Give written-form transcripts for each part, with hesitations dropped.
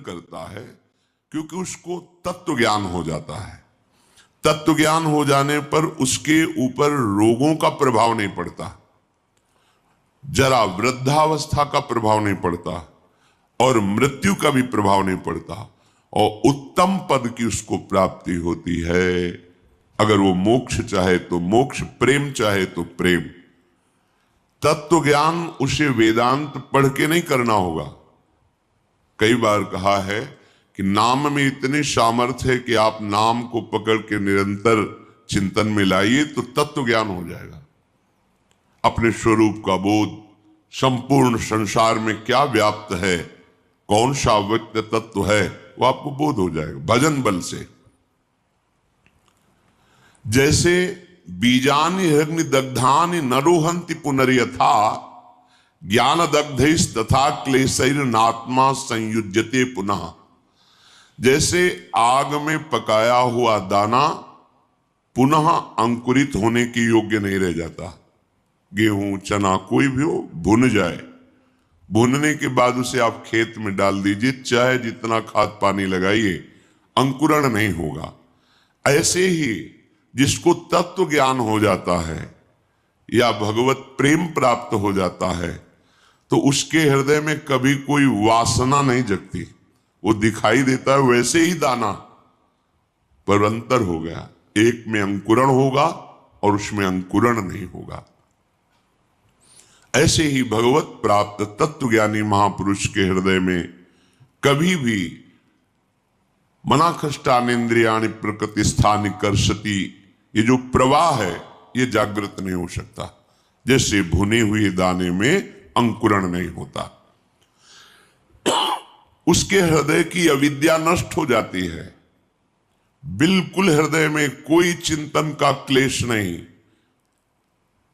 करता है, क्योंकि उसको तत्व ज्ञान हो जाता है। तत्व ज्ञान हो जाने पर उसके ऊपर रोगों का प्रभाव नहीं पड़ता, जरा वृद्धावस्था का प्रभाव नहीं पड़ता और मृत्यु का भी प्रभाव नहीं पड़ता, और उत्तम पद की उसको प्राप्ति होती है। अगर वो मोक्ष चाहे तो मोक्ष, प्रेम चाहे तो प्रेम। तत्व ज्ञान उसे वेदांत पढ़ के नहीं करना होगा। कई बार कहा है कि नाम में इतनी सामर्थ्य है कि आप नाम को पकड़ के निरंतर चिंतन में लाइए तो तत्व ज्ञान हो जाएगा। अपने स्वरूप का बोध, संपूर्ण संसार में क्या व्याप्त है, कौन सा व्यक्त तत्व है, वो आपको बोध हो जाएगा भजन बल से। जैसे बीजानि हिरण्य दग्धानि न रोहन्ति पुनर्यथा, ज्ञान दग्धैस् तथा क्लेशैर्नात्मा संयुज्यते पुनः। जैसे आग में पकाया हुआ दाना पुनः अंकुरित होने के योग्य नहीं रह जाता। गेहूं, चना, कोई भी हो, भुन जाए, भुनने के बाद उसे आप खेत में डाल दीजिए, चाहे जितना खाद पानी लगाइए, अंकुरण नहीं होगा। ऐसे ही जिसको तत्व ज्ञान हो जाता है या भगवत प्रेम प्राप्त हो जाता है, तो उसके हृदय में कभी कोई वासना नहीं जगती। वो दिखाई देता है वैसे ही दाना, पर अंतर हो गया, एक में अंकुरण होगा और उसमें अंकुरण नहीं होगा। ऐसे ही भगवत प्राप्त तत्वज्ञानी महापुरुष के हृदय में कभी भी मनाखष्टानेन्द्रियाणि प्रकृति स्थानि कर्षति, ये जो प्रवाह है ये जागृत नहीं हो सकता। जैसे भुने हुए दाने में अंकुरण नहीं होता। उसके हृदय की अविद्या नष्ट हो जाती है, बिल्कुल हृदय में कोई चिंतन का क्लेश नहीं,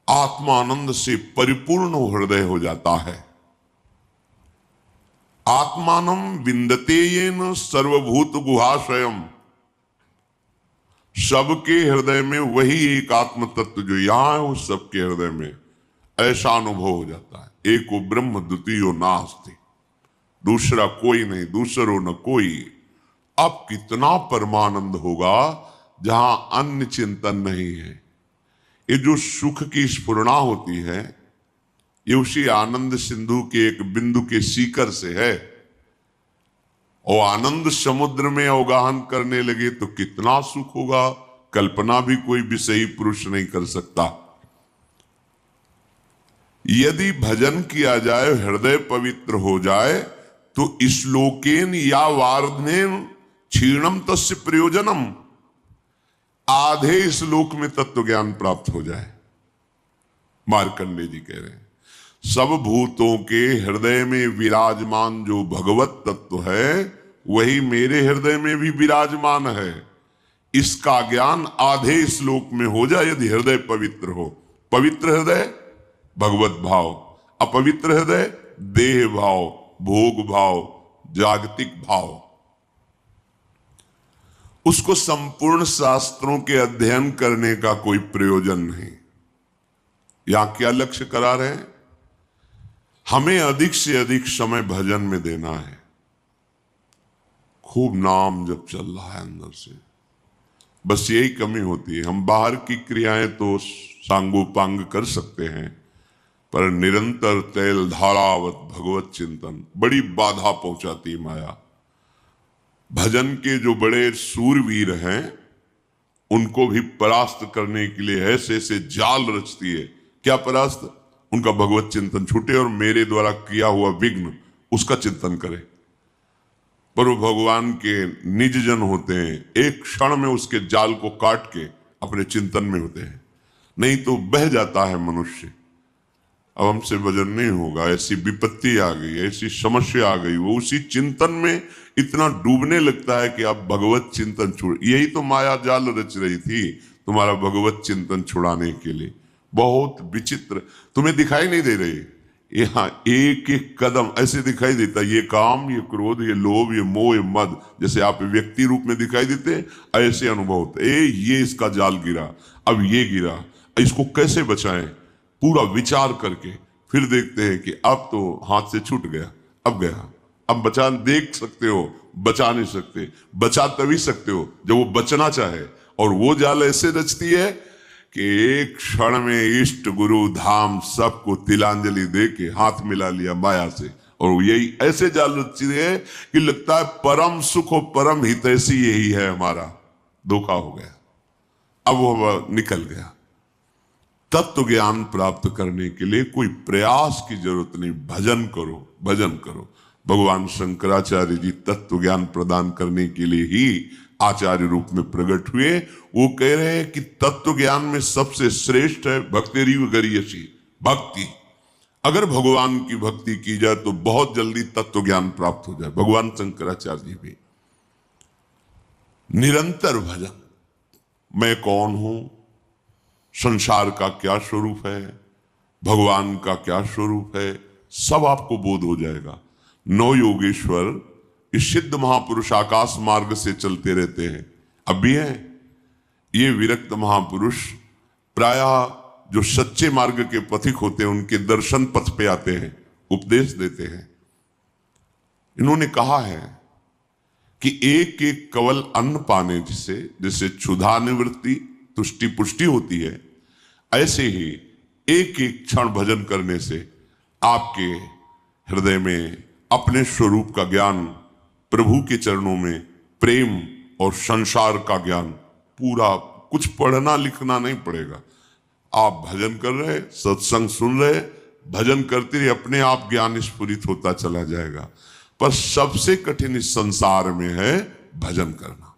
आत्मानंद से परिपूर्ण हृदय हो जाता है। आत्मानं विन्दते येन सर्वभूत गुहाशयम। सबके हृदय में वही एक आत्म तत्व जो यहां है, वो सबके हृदय में ऐसा अनुभव हो जाता है। एको ब्रह्म द्वितीयो नास्ति, दूसरा कोई नहीं, दूसरो न कोई। अब कितना परमानंद होगा जहां अन्य चिंतन नहीं है। ये जो सुख की स्फुरणा होती है, ये उसी आनंद सिंधु के एक बिंदु के सीकर से है। और आनंद समुद्र में अवगाहन करने लगे तो कितना सुख होगा, कल्पना भी कोई विषयी पुरुष नहीं कर सकता। यदि भजन किया जाए, हृदय पवित्र हो जाए, तो श्लोकेन या वार्धनेन क्षीणम तस्य प्रयोजनम, आधे श्लोक में तत्व ज्ञान प्राप्त हो जाए। मार्कंडेय जी कह रहे हैं, सब भूतों के हृदय में विराजमान जो भगवत तत्व है, वही मेरे हृदय में भी विराजमान है। इसका ज्ञान आधे श्लोक में हो जाए यदि हृदय पवित्र हो। पवित्र हृदय भगवत भाव, अपवित्र हृदय देह भाव, भोग भाव, जागतिक भाव। उसको संपूर्ण शास्त्रों के अध्ययन करने का कोई प्रयोजन नहीं। यहां क्या लक्ष्य करा रहे हैं? हमें अधिक से अधिक समय भजन में देना है। खूब नाम जब चल रहा है अंदर से, बस यही कमी होती है। हम बाहर की क्रियाएं तो सांगोपांग कर सकते हैं, पर निरंतर तैल धारावत भगवत चिंतन बड़ी बाधा पहुंचाती माया। भजन के जो बड़े सूरवीर हैं, उनको भी परास्त करने के लिए ऐसे ऐसे जाल रचती है। क्या परास्त? उनका भगवत चिंतन छूटे और मेरे द्वारा किया हुआ विघ्न उसका चिंतन करे। पर वो भगवान के निज जन होते हैं, एक क्षण में उसके जाल को काट के अपने चिंतन में होते हैं। नहीं तो बह जाता है मनुष्य। अब हमसे भजन नहीं होगा, ऐसी विपत्ति आ गई, ऐसी समस्या आ गई, वो उसी चिंतन में इतना डूबने लगता है कि आप भगवत चिंतन छोड़। यही तो माया जाल रच रही थी तुम्हारा भगवत चिंतन छुड़ाने के लिए। बहुत विचित्र, तुम्हें दिखाई नहीं दे रही। यहाँ एक एक कदम ऐसे दिखाई देता, ये काम, ये क्रोध, ये लोभ, ये मोह, ये मद, जैसे आप व्यक्ति रूप में दिखाई देते, ऐसे अनुभव होते। ये इसका जाल गिरा, अब ये गिरा, इसको कैसे बचाएं, पूरा विचार करके फिर देखते हैं कि अब तो हाथ से छूट गया, अब गया, अब बचा देख सकते हो, बचा नहीं सकते। बचा तभी सकते हो जब वो बचना चाहे, और वो जाल ऐसे रचती है कि एक क्षण में इष्ट गुरु धाम सबको तिलांजलि दे के हाथ मिला लिया माया से। और यही ऐसे जाल रचती है कि लगता है परम सुख और परम हितैषी यही है हमारा। धोखा हो गया, अब वो निकल गया। तत्व ज्ञान प्राप्त करने के लिए कोई प्रयास की जरूरत नहीं, भजन करो, भजन करो। भगवान शंकराचार्य जी तत्व ज्ञान प्रदान करने के लिए ही आचार्य रूप में प्रकट हुए। वो कह रहे हैं कि तत्व ज्ञान में सबसे श्रेष्ठ है भक्तिरीव गरीयसी, भक्ति। अगर भगवान की भक्ति की जाए तो बहुत जल्दी तत्व ज्ञान प्राप्त हो जाए। भगवान शंकराचार्य जी भी निरंतर भजन, मैं कौन हूं, संसार का क्या स्वरूप है, भगवान का क्या स्वरूप है, सब आपको बोध हो जाएगा। नौ योगेश्वर इस सिद्ध महापुरुष आकाश मार्ग से चलते रहते हैं, अब भी हैं। ये विरक्त महापुरुष प्रायः जो सच्चे मार्ग के पथिक होते हैं उनके दर्शन पथ पे आते हैं, उपदेश देते हैं। इन्होंने कहा है कि एक एक कवल अन्न पाने से जैसे क्षुधा निवृत्ति तुष्टि पुष्टि होती है, ऐसे ही एक एक क्षण भजन करने से आपके हृदय में अपने स्वरूप का ज्ञान, प्रभु के चरणों में प्रेम और संसार का ज्ञान पूरा, कुछ पढ़ना लिखना नहीं पड़ेगा। आप भजन कर रहे, सत्संग सुन रहे, भजन करते रहे, अपने आप ज्ञान स्फुरित होता चला जाएगा। पर सबसे कठिन इस संसार में है भजन करना।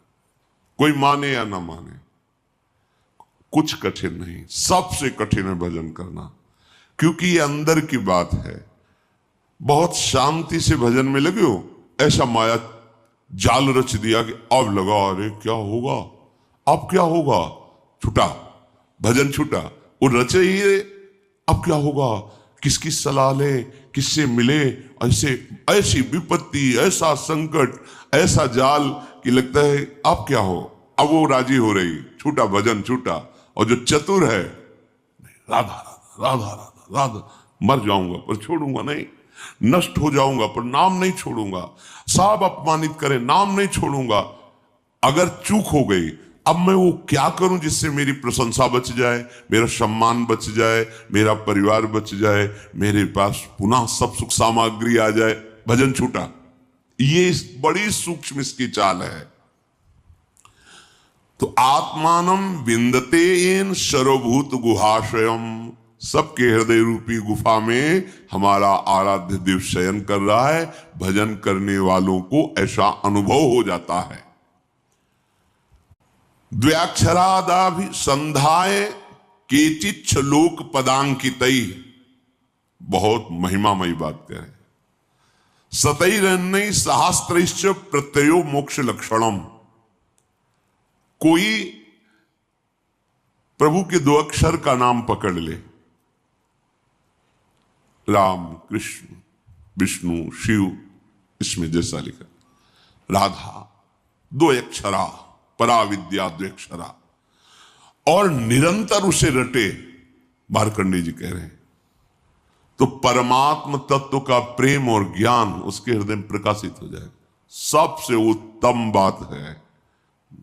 कोई माने या ना माने, कुछ कठिन नहीं, सबसे कठिन है भजन करना, क्योंकि ये अंदर की बात है। बहुत शांति से भजन में लगे हो, ऐसा माया जाल रच दिया कि अब लगा अरे क्या होगा, अब क्या होगा, छूटा भजन, छूटा। वो रचे ही अब क्या होगा, किसकी सलाह ले, किससे मिले, ऐसे ऐसी विपत्ति, ऐसा संकट, ऐसा जाल कि लगता है अब क्या हो। अब वो राजी हो रही, छूटा भजन, छूटा। और जो चतुर है, राधा राधा राधा राधा राधा, मर जाऊंगा पर छोड़ूंगा नहीं, नष्ट हो जाऊंगा पर नाम नहीं छोड़ूंगा, सब अपमानित करे नाम नहीं छोड़ूंगा। अगर चूक हो गई, अब मैं वो क्या करूं जिससे मेरी प्रशंसा बच जाए, मेरा सम्मान बच जाए, मेरा परिवार बच जाए, मेरे पास पुनः सब सुख सामग्री आ जाए, भजन छूटा। ये बड़ी सूक्ष्म इसकी चाल है। तो आत्मानम विंदते येन सर्वभूत गुहाशयम, सबके हृदय रूपी गुफा में हमारा आराध्य देव शयन कर रहा है। भजन करने वालों को ऐसा अनुभव हो जाता है। द्व्याक्षरादाभि संधाय केचिच्छ लोक पदांकितई, बहुत महिमामयी बात कह रहे। सतैरन्नई सहस्त्रैश्च प्रत्ययो मोक्ष लक्षणम, कोई प्रभु के दो अक्षर का नाम पकड़ ले, राम कृष्ण विष्णु शिव, इसमें जैसा लिखा राधा, दो अक्षरा परा विद्या द्वेक्षरा, और निरंतर उसे रटे, मार्कंडेय जी कह रहे हैं, तो परमात्म तत्व का प्रेम और ज्ञान उसके हृदय में प्रकाशित हो जाए। सबसे उत्तम बात है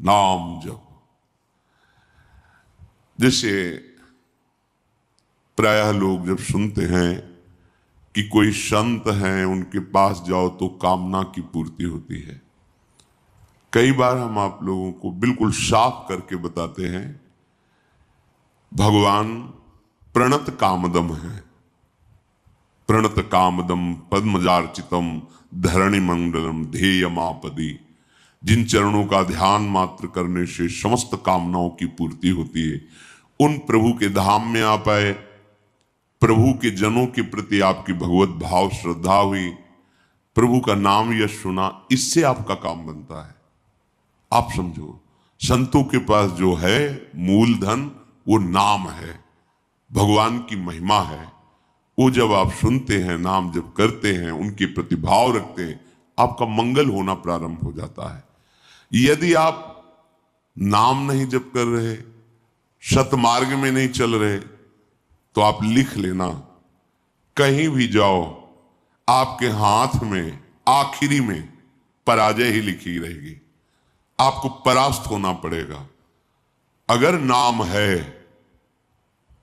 नाम जप। जैसे प्रायः लोग जब सुनते हैं कि कोई संत हैं, उनके पास जाओ तो कामना की पूर्ति होती है, कई बार हम आप लोगों को बिल्कुल साफ करके बताते हैं, भगवान प्रणत कामदम है। प्रणत कामदम पद्मजार्चितम धरणि मंगलम ध्येयमापदी, जिन चरणों का ध्यान मात्र करने से समस्त कामनाओं की पूर्ति होती है, उन प्रभु के धाम में आप आए, प्रभु के जनों के प्रति आपकी भगवत भाव श्रद्धा हुई, प्रभु का नाम यश सुना, इससे आपका काम बनता है। आप समझो, संतों के पास जो है मूलधन वो नाम है, भगवान की महिमा है। वो जब आप सुनते हैं, नाम जब करते हैं, उनके प्रति भाव रखते हैं, आपका मंगल होना प्रारंभ हो जाता है। यदि आप नाम नहीं जप कर रहे, सतमार्ग में नहीं चल रहे, तो आप लिख लेना, कहीं भी जाओ आपके हाथ में आखिरी में पराजय ही लिखी रहेगी, आपको परास्त होना पड़ेगा। अगर नाम है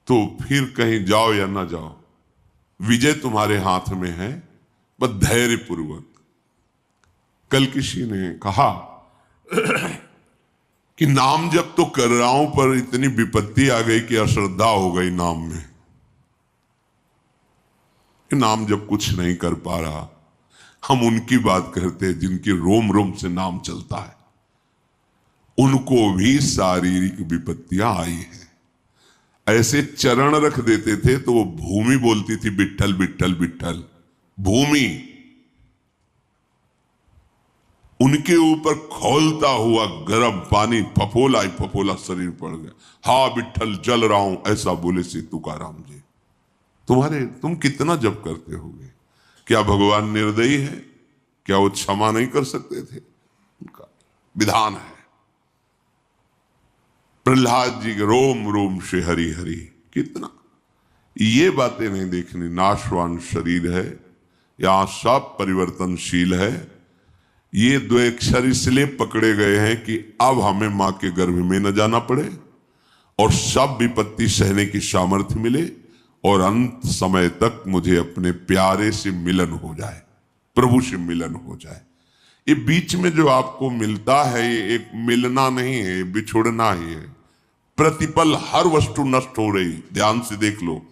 तो फिर कहीं जाओ या ना जाओ, विजय तुम्हारे हाथ में है, बस धैर्य पूर्वक। कल किसी ने कहा कि नाम जप तो कर रहा हूं पर इतनी विपत्ति आ गई कि अश्रद्धा हो गई नाम में, कि नाम जब कुछ नहीं कर पा रहा। हम उनकी बात करते हैं जिनकी रोम रोम से नाम चलता है, उनको भी शारीरिक विपत्तियां आई है। ऐसे चरण रख देते थे तो वो भूमि बोलती थी विट्ठल विट्ठल विट्ठल, भूमि। उनके ऊपर खौलता हुआ गर्म पानी फफोला ही फफोला शरीर पड़ गया। हा विट्ठल जल रहा हूं, ऐसा बोले श्री तुकाराम जी। तुम कितना जप करते होगे? क्या भगवान निर्दयी है? क्या वो क्षमा नहीं कर सकते थे? उनका विधान है। प्रहलाद जी के रोम रोम से हरि हरि, कितना ये बातें नहीं देखनी। नाशवान शरीर है, यहां सब परिवर्तनशील है। ये दो अक्षर इसलिए पकड़े गए हैं कि अब हमें मां के गर्भ में न जाना पड़े और सब विपत्ति सहने की सामर्थ्य मिले और अंत समय तक मुझे अपने प्यारे से मिलन हो जाए, प्रभु से मिलन हो जाए। ये बीच में जो आपको मिलता है ये एक मिलना नहीं है, ये बिछुड़ना ही है। प्रतिपल हर वस्तु नष्ट हो रही, ध्यान से देख लो,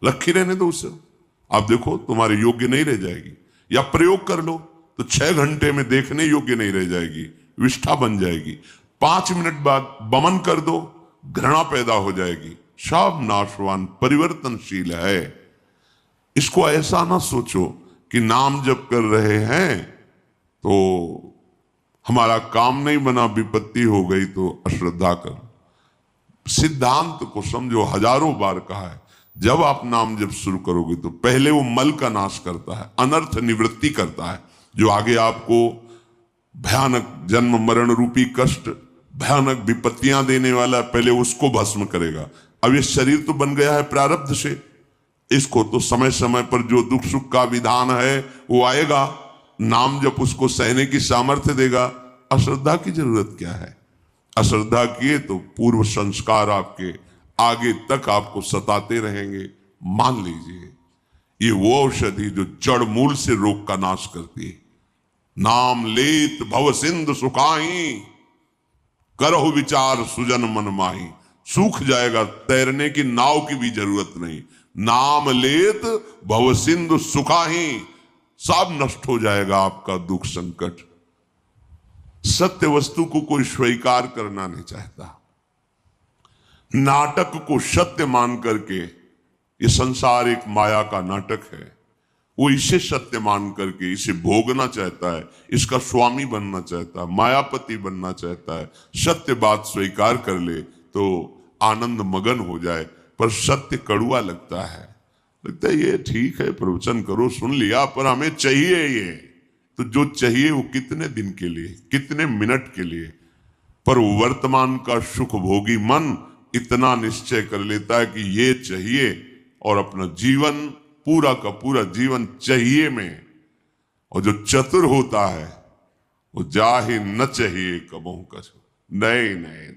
रखी रहने दो उसे। आप देखो तुम्हारे योग्य नहीं रह जाएगी, या प्रयोग कर लो तो 6 घंटे में देखने योग्य नहीं रह जाएगी, विष्ठा बन जाएगी। 5 मिनट बाद बमन कर दो, घृणा पैदा हो जाएगी। सब नाशवान परिवर्तनशील है। इसको ऐसा ना सोचो कि नाम जप कर रहे हैं तो हमारा काम नहीं बना, विपत्ति हो गई तो अश्रद्धा कर। सिद्धांत को समझो, हजारों बार कहा है, जब आप नाम जप शुरू करोगे तो पहले वो मल का नाश करता है, अनर्थ निवृत्ति करता है, जो आगे आपको भयानक जन्म मरण रूपी कष्ट, भयानक विपत्तियां देने वाला, पहले उसको भस्म करेगा। अब ये शरीर तो बन गया है प्रारब्ध से, इसको तो समय समय पर जो दुख सुख का विधान है वो आएगा, नाम जप उसको सहने की सामर्थ्य देगा। अश्रद्धा की जरूरत क्या है? अश्रद्धा किए तो पूर्व संस्कार आपके आगे तक आपको सताते रहेंगे। मान लीजिए ये वो औषधि जो जड़ मूल से रोग का नाश करती है। नाम लेत भव सिंधु सुखाई, करहु विचार सुजन मन माही। सूख जाएगा, तैरने की नाव की भी जरूरत नहीं। नाम लेत भव सिंधु सुखाही, सब नष्ट हो जाएगा आपका दुख संकट। सत्य वस्तु को कोई स्वीकार करना नहीं चाहता। नाटक को सत्य मान करके, ये संसार एक माया का नाटक है, वो इसे सत्य मान करके इसे भोगना चाहता है, इसका स्वामी बनना चाहता है, मायापति बनना चाहता है। सत्य बात स्वीकार कर ले तो आनंद मगन हो जाए, पर सत्य कड़ुआ लगता है। लगता है ये ठीक है, प्रवचन करो, सुन लिया, पर हमें चाहिए ये। तो जो चाहिए वो कितने दिन के लिए, कितने मिनट के लिए, पर वर्तमान का सुख भोगी मन इतना निश्चय कर लेता है कि ये चाहिए और अपना जीवन, पूरा का पूरा जीवन चाहिए में। और जो चतुर होता है वो जाहि न चाहिए कबहू कछु, नहीं नहीं,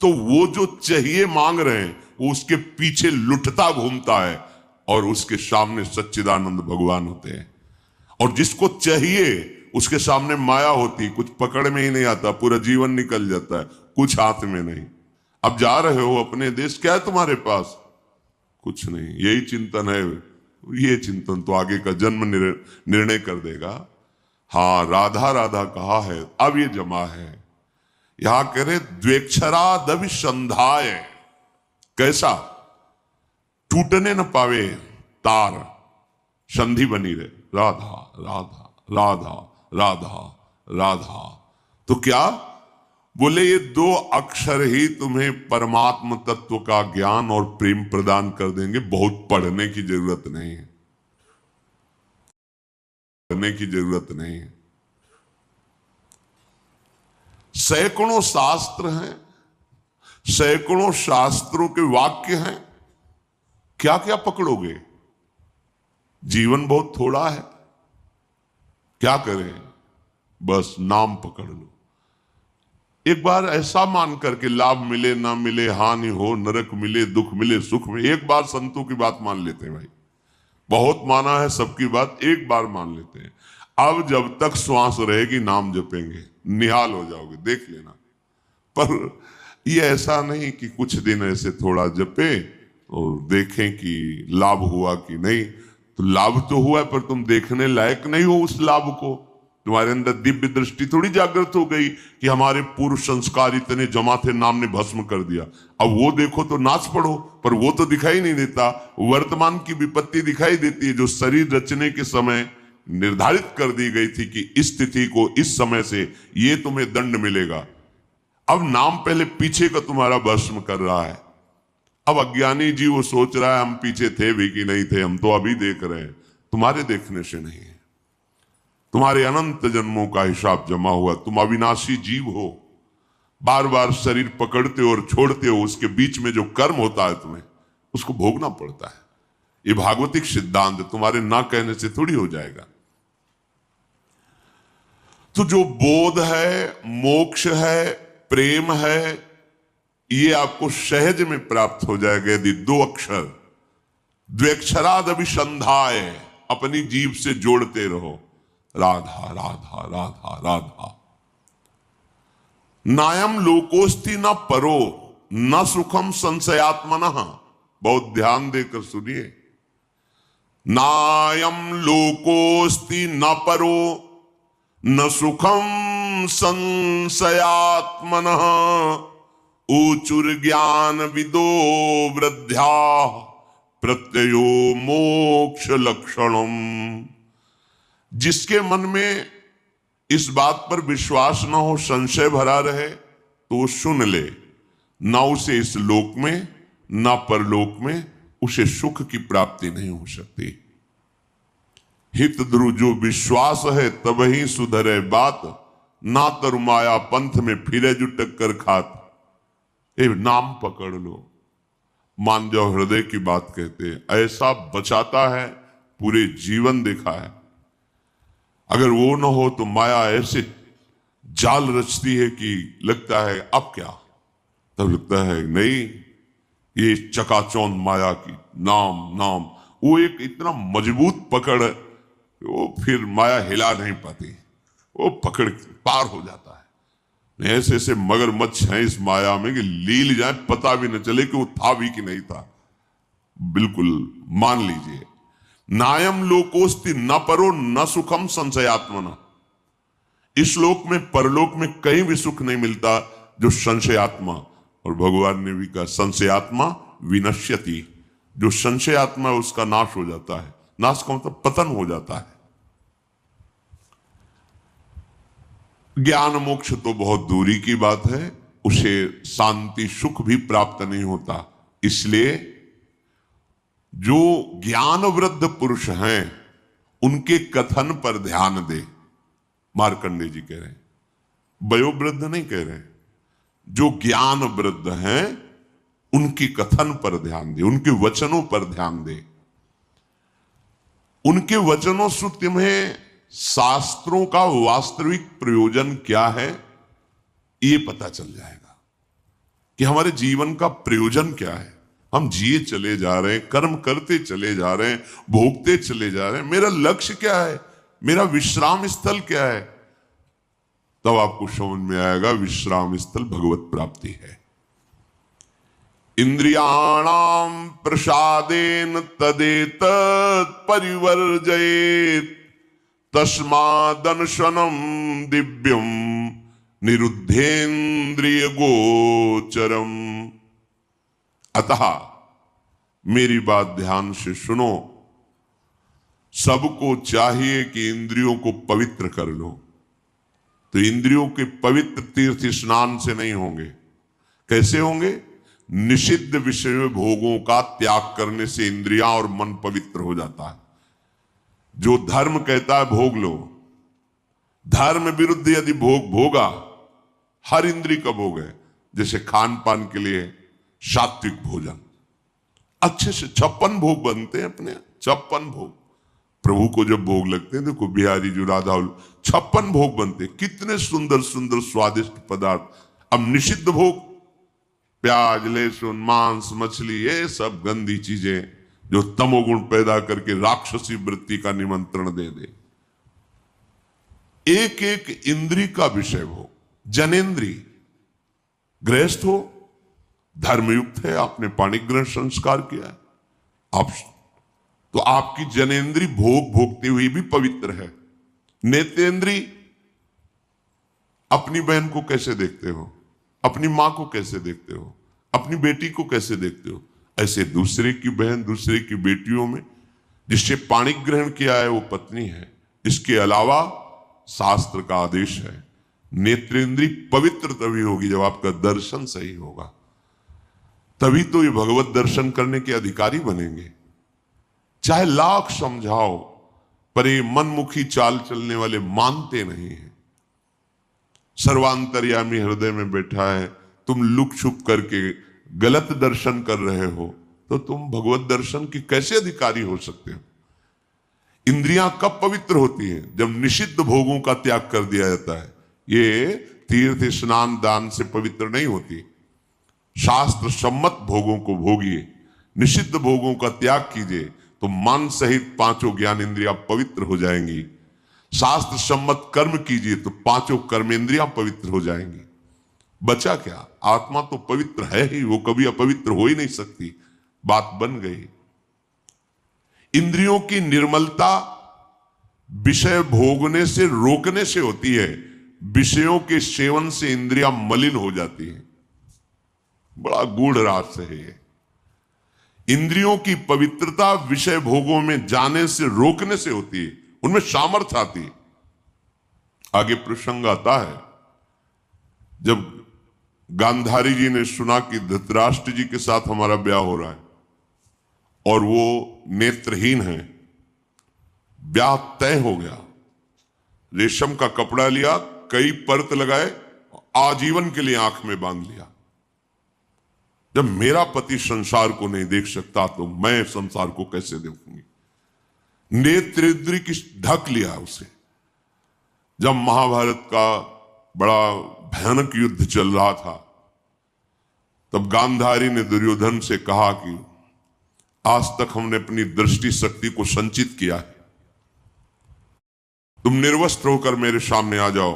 तो वो जो चाहिए मांग रहे हैं वो उसके पीछे लुटता घूमता है और उसके सामने सच्चिदानंद भगवान होते हैं। और जिसको चाहिए उसके सामने माया होती, कुछ पकड़ में ही नहीं आता, पूरा जीवन निकल जाता है, कुछ हाथ में नहीं। अब जा रहे हो अपने देश, क्या है तुम्हारे पास? कुछ नहीं, यही चिंतन है। ये चिंतन तो आगे का जन्म निर्णय कर देगा। हाँ, राधा राधा कहा है, अब ये जमा है। यहां कह रहे द्वेक्षरादविसंधाय, कैसा? टूटने न पावे तार, संधि बनी रहे, राधा राधा राधा राधा राधा। तो क्या बोले? ये 2 अक्षर ही तुम्हें परमात्म तत्व का ज्ञान और प्रेम प्रदान कर देंगे। बहुत पढ़ने की जरूरत नहीं है, पढ़ने की जरूरत नहीं है। सैकड़ों शास्त्र हैं, सैकड़ों शास्त्रों के वाक्य हैं, क्या क्या पकड़ोगे? जीवन बहुत थोड़ा है, क्या करें? बस नाम पकड़ लो। एक बार ऐसा मान करके, लाभ मिले ना मिले, हानि हो, नरक मिले, दुख मिले, सुख मिले, एक बार संतों की बात मान लेते हैं भाई। बहुत माना है सबकी बात, एक बार मान लेते हैं। अब जब तक श्वास रहेगी नाम जपेंगे, निहाल हो जाओगे, देख लेना। पर ये ऐसा नहीं कि कुछ दिन ऐसे थोड़ा जपे और देखें कि लाभ हुआ कि नहीं। तो लाभ तो हुआ है, पर तुम देखने लायक नहीं हो उस लाभ को। तुम्हारे अंदर दिव्य दृष्टि थोड़ी जागृत हो गई कि हमारे पूर्व संस्कार इतने जमा थे, नाम ने भस्म कर दिया। अब वो देखो तो नाच पड़ो, पर वो तो दिखाई नहीं देता। वर्तमान की विपत्ति दिखाई देती है, जो शरीर रचने के समय निर्धारित कर दी गई थी कि इस तिथि को इस समय से ये तुम्हें दंड मिलेगा। अब नाम पहले पीछे का तुम्हारा भस्म कर रहा है। अब अज्ञानी जी वो सोच रहा है हम पीछे थे भी कि नहीं थे, हम तो अभी देख रहे हैं। तुम्हारे देखने से नहीं है, तुम्हारे अनंत जन्मों का हिसाब जमा हुआ। तुम अविनाशी जीव हो, बार बार शरीर पकड़ते हो और छोड़ते हो, उसके बीच में जो कर्म होता है तुम्हें उसको भोगना पड़ता है। ये भागवतिक सिद्धांत तुम्हारे ना कहने से थोड़ी हो जाएगा। तो जो बोध है, मोक्ष है, प्रेम है, ये आपको सहज में प्राप्त हो जाएगा यदि दो अक्षर द्व्यक्षराद अभिसंधाय अपनी जीभ से जोड़ते रहो। राधा राधा राधा राधा। नायम लोकोस्ति न परो न सुखम संशयात्मनः। बहुत ध्यान देकर सुनिए। नायम लोकोस्ति न परो न सुखम संशयात्मनः। ऊचुर ज्ञान विदो वृद्ध्या प्रत्ययो मोक्ष लक्षणम। जिसके मन में इस बात पर विश्वास न हो, संशय भरा रहे, तो सुन ले, ना उसे इस लोक में ना परलोक में उसे सुख की प्राप्ति नहीं हो सकती। हित ध्रुव जो विश्वास है तब ही सुधरे बात, ना तरु माया पंथ में फिरे जुटक कर खात। ए नाम पकड़ लो, मान जाओ हृदय की बात कहते हैं। ऐसा बचाता है, पूरे जीवन देखा है। अगर वो न हो तो माया ऐसे जाल रचती है कि लगता है अब क्या, तब लगता है नहीं, ये चकाचौंध माया की नाम नाम। वो एक इतना मजबूत पकड़, वो फिर माया हिला नहीं पाती, वो पकड़ पार हो जाता है। ऐसे ऐसे मगरमच्छ हैं इस माया में कि लील जाए पता भी न चले कि वो था भी कि नहीं था। बिल्कुल मान लीजिए। नायम लोकोस्ति न परो न सुखम संशयात्मना। इस लोक में परलोक में कहीं भी सुख नहीं मिलता जो संशयात्मा। और भगवान ने भी कहा संशयात्मा विनश्यति। जो संशयात्मा है उसका नाश हो जाता है। नाश का मतलब पतन हो जाता है। ज्ञान मोक्ष तो बहुत दूरी की बात है, उसे शांति सुख भी प्राप्त नहीं होता। इसलिए जो ज्ञान वृद्ध पुरुष हैं उनके कथन पर ध्यान दे। मार्कंडे जी कह रहे हैं, वयोवृद्ध नहीं कह रहे हैं। जो ज्ञान वृद्ध हैं उनके कथन पर ध्यान दे, उनके वचनों पर ध्यान दे। उनके वचनों से तुम्हें शास्त्रों का वास्तविक प्रयोजन क्या है ये पता चल जाएगा कि हमारे जीवन का प्रयोजन क्या है। हम जिए चले जा रहे हैं, कर्म करते चले जा रहे हैं, भोगते चले जा रहे हैं, मेरा लक्ष्य क्या है, मेरा विश्राम स्थल क्या है। तब आपको समझ में आएगा विश्राम स्थल भगवत प्राप्ति है। इंद्रियाणाम प्रसादेन तदेतत् परिवर्जयेत् तस्मादनशनम दिव्यम निरुद्धेन्द्रिय गोचरम। अतः मेरी बात ध्यान से सुनो। सबको चाहिए कि इंद्रियों को पवित्र कर लो। तो इंद्रियों के पवित्र तीर्थ स्नान से नहीं होंगे। कैसे होंगे? निषिद्ध विषय भोगों का त्याग करने से इंद्रियां और मन पवित्र हो जाता है। जो धर्म कहता है भोग लो, धर्म विरुद्ध यदि भोग भोगा, हर इंद्रिय का भोग है। जैसे खान पान के लिए सात्विक भोजन, अच्छे से 56 भोग बनते हैं अपने, 56 भोग। प्रभु को जब भोग लगते हैं, देखो बिहारी जो राधा 56 भोग बनते, कितने सुंदर सुंदर स्वादिष्ट पदार्थ। अब निषिद्ध भोग, प्याज, लहसुन, मांस, मछली, ये सब गंदी चीजें जो तमोगुण पैदा करके राक्षसी वृत्ति का निमंत्रण दे दे। एक एक इंद्री का विषय हो, जनेन्द्री, गृहस्थ हो, धर्मयुक्त है, आपने पाणिग्रहण संस्कार किया है, आप तो आपकी जनेन्द्री भोग भोगते हुए भी पवित्र है। नेत्रेंद्री, अपनी बहन को कैसे देखते हो, अपनी मां को कैसे देखते हो, अपनी बेटी को कैसे देखते हो, ऐसे दूसरे की बहन, दूसरे की बेटियों में जिससे पाणिग्रहण किया है वो पत्नी है। इसके अलावा शास्त्र का आदेश है, नेत्रेंद्री पवित्र तभी होगी जब आपका दर्शन सही होगा, तभी तो ये भगवत दर्शन करने के अधिकारी बनेंगे। चाहे लाख समझाओ, पर ये मनमुखी चाल चलने वाले मानते नहीं हैं। सर्वांतर्यामी हृदय में बैठा है, तुम लुक छुप करके गलत दर्शन कर रहे हो, तो तुम भगवत दर्शन की कैसे अधिकारी हो सकते हो? इंद्रियां कब पवित्र होती हैं? जब निषिद्ध भोगों का त्याग कर दिया जाता है। ये तीर्थ स्नान दान से पवित्र नहीं होती। शास्त्र सम्मत भोगों को भोगिए, निषिद्ध भोगों का त्याग कीजिए, तो मन सहित पांचों ज्ञान इंद्रियां पवित्र हो जाएंगी। शास्त्र सम्मत कर्म कीजिए तो पांचों कर्मेंद्रियां पवित्र हो जाएंगी। बचा क्या? आत्मा तो पवित्र है ही, वो कभी अपवित्र हो ही नहीं सकती। बात बन गई। इंद्रियों की निर्मलता विषय भोगने से रोकने से होती है। विषयों के सेवन से इंद्रियां मलिन हो जाती हैं। बड़ा गूढ़ रहस्य है ये। इंद्रियों की पवित्रता विषय भोगों में जाने से रोकने से होती है, उनमें सामर्थ्य आती है। आगे प्रसंग आता है, जब गांधारी जी ने सुना कि धृतराष्ट्र जी के साथ हमारा ब्याह हो रहा है और वो नेत्रहीन है, ब्याह तय हो गया। रेशम का कपड़ा लिया, कई परत लगाए, आजीवन के लिए आंख में बांध लिया। जब मेरा पति संसार को नहीं देख सकता तो मैं संसार को कैसे देखूंगी? नेत्रेंद्री की ढक लिया उसे। जब महाभारत का बड़ा भयानक युद्ध चल रहा था, तब गांधारी ने दुर्योधन से कहा कि आज तक हमने अपनी दृष्टि शक्ति को संचित किया है, तुम निर्वस्त्र होकर मेरे सामने आ जाओ,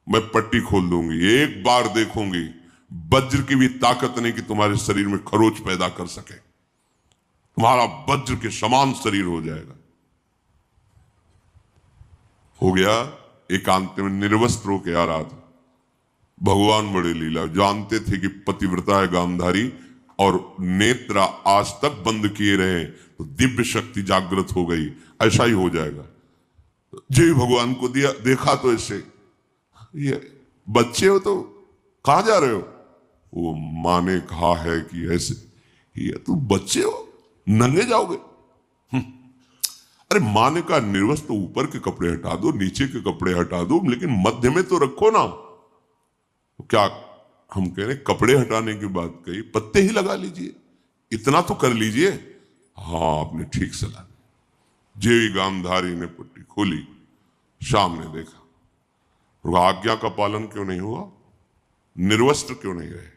मैं पट्टी खोल दूंगी, एक बार देखूंगी, वज्र की भी ताकत नहीं कि तुम्हारे शरीर में खरोच पैदा कर सके, तुम्हारा वज्र के समान शरीर हो जाएगा। हो गया। एकांत में निर्वस्त्र होकर आराध। भगवान बड़े लीला, जानते थे कि पतिव्रता है गांधारी और नेत्र आज तक बंद किए रहे तो दिव्य शक्ति जागृत हो गई, ऐसा ही हो जाएगा। जय भगवान को दिया, देखा तो ऐसे, ये बच्चे हो तो कहां जा रहे हो? वो मां ने कहा है कि ऐसे, ये तुम बच्चे हो, नंगे जाओगे? अरे मां ने कहा निर्वस्त्र, ऊपर के कपड़े हटा दो, नीचे के कपड़े हटा दो, लेकिन मध्य में तो रखो ना। तो क्या हम कह रहे कपड़े हटाने की बात कही, पत्ते ही लगा लीजिए, इतना तो कर लीजिए। हाँ, आपने ठीक सलाह दी। जेवी गांधारी ने पट्टी खोली, सामने देखा, और आज्ञा का पालन क्यों नहीं हुआ? निर्वस्त्र क्यों नहीं रहे?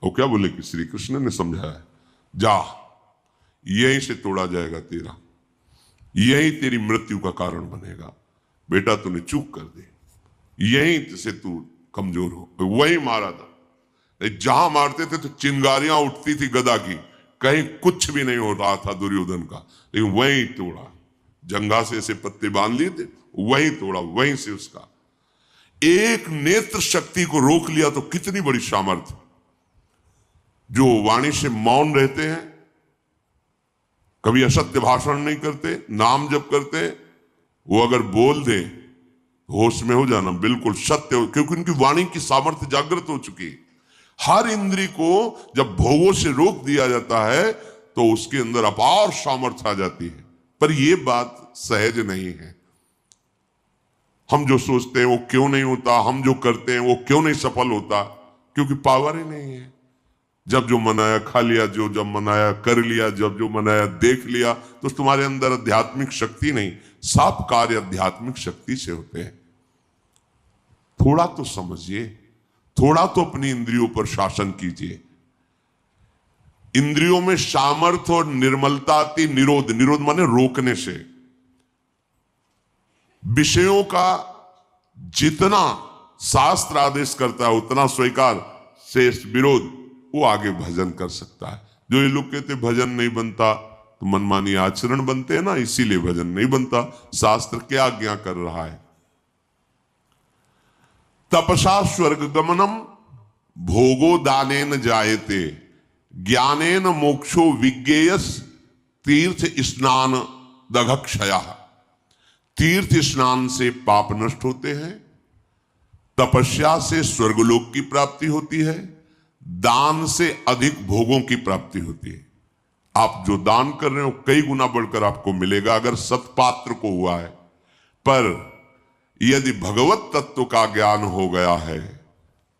वो क्या बोले कि श्री कृष्ण ने समझाया, जा यहीं से तोड़ा जाएगा तेरा, यही तेरी मृत्यु का कारण बनेगा। बेटा तूने चूक कर दी, यहीं से तू कमजोर हो। वही मारा था, जहां मारते थे तो चिंगारियां उठती थी गदा की, कहीं कुछ भी नहीं हो रहा था दुर्योधन का, लेकिन वहीं तोड़ा। जंघा से ऐसे पत्ते बांध लिए थे, वहीं तोड़ा, वहीं से उसका एक नेत्र शक्ति को रोक लिया। तो कितनी बड़ी सामर्थ्य। जो वाणी से मौन रहते हैं, कभी असत्य भाषण नहीं करते, नाम जप करते, वो अगर बोल दे होश में हो जाना, बिल्कुल सत्य हो, क्योंकि उनकी वाणी की सामर्थ्य जागृत हो चुकी है। हर इंद्री को जब भोगों से रोक दिया जाता है तो उसके अंदर अपार सामर्थ्य आ जाती है। पर यह बात सहज नहीं है। हम जो सोचते हैं वो क्यों नहीं होता, हम जो करते हैं वो क्यों नहीं सफल होता? क्योंकि पावर ही नहीं है। जब जो मनाया खा लिया, जो जब मनाया कर लिया, जब जो मनाया देख लिया, तो तुम्हारे अंदर आध्यात्मिक शक्ति नहीं। सब कार्य आध्यात्मिक शक्ति से होते हैं। थोड़ा तो समझिए, थोड़ा तो अपनी इंद्रियों पर शासन कीजिए। इंद्रियों में सामर्थ्य और निर्मलता आती निरोध, निरोध माने रोकने से। विषयों का जितना शास्त्र आदेश करता है उतना स्वीकार, शेष विरोध, वो आगे भजन कर सकता है। जो ये लोग कहते भजन नहीं बनता, तो मनमानी आचरण बनते हैं ना, इसीलिए भजन नहीं बनता। शास्त्र क्या आज्ञा कर रहा है? तपसा स्वर्ग गमनम भोगो दानेन जायते ज्ञानेन मोक्षो विज्ञेयस तीर्थ स्नान दघक्षया। तीर्थ स्नान से पाप नष्ट होते हैं, तपस्या से स्वर्गलोक की प्राप्ति होती है, दान से अधिक भोगों की प्राप्ति होती है। आप जो दान कर रहे हो कई गुना बढ़कर आपको मिलेगा अगर सत्पात्र को हुआ है। पर यदि भगवत तत्व का ज्ञान हो गया है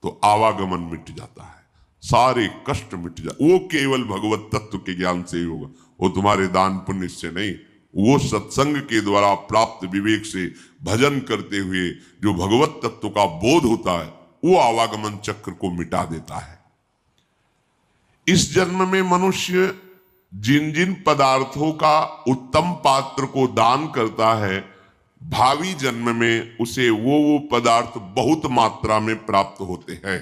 तो आवागमन मिट जाता है, सारे कष्ट मिट जाते। वो केवल भगवत तत्व के ज्ञान से ही होगा, वो तुम्हारे दान पुण्य से नहीं। वो सत्संग के द्वारा प्राप्त विवेक से भजन करते हुए जो भगवत तत्व का बोध होता है वो आवागमन चक्र को मिटा देता है। इस जन्म में मनुष्य जिन जिन पदार्थों का उत्तम पात्र को दान करता है, भावी जन्म में उसे वो पदार्थ बहुत मात्रा में प्राप्त होते हैं।